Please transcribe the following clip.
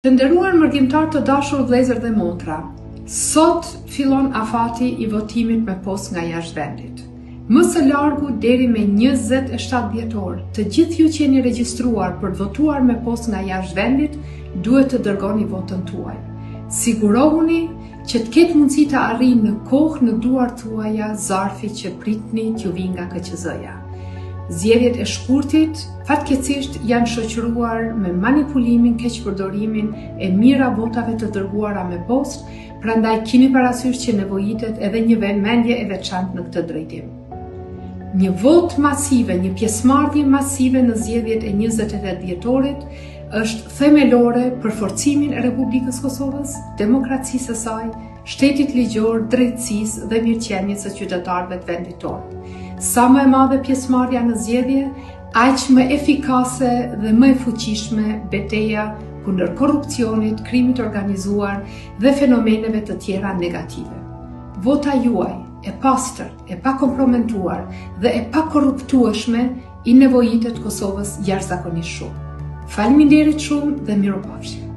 Të nderuar mërgjimtar të dashur vëllezër dhe motra, sot fillon afati i votimit me postë nga jashtë vendit. Më së largu deri me 27 dhjetor, të gjithë ju që jeni regjistruar për të votuar me postë nga jashtë vendit, duhet të dërgoni votën tuaj. Sigurohuni që të ketë mundësi të arrijë në kohë në duart tuaja zarfi që pritni t'ju vi nga KQZ-ja. Zgjedhjet e shkurtit fatkeqësisht janë shoqëruar me manipulimin, keqpërdorimin e mira votave të dërguara me postë, prandaj keni parasysh që nevojitet edhe një vëmendje e veçantë në këtë drejtim. Një votë masive, një pjesëmarrje masive në zgjedhjet e 28 dhjetorit është themelore për forcimin e Republikës Kosovës, demokracisë së saj, shtetit ligjor, drejtësisë dhe mirëqenies së qytetarëve të vendit tonë. Sa më e madhe pjesëmarrja në zgjedhje, aq më efikase dhe më e fuqishme betejë kundër korrupsionit, krimit organizuar dhe fenomeneve të tjera negative. Vota juaj e pastër, e pakomprometuar dhe e pakorruptueshme i nevojitet Kosovës jashtëzakonisht shumë. Faleminderit shumë dhe mirupafshim.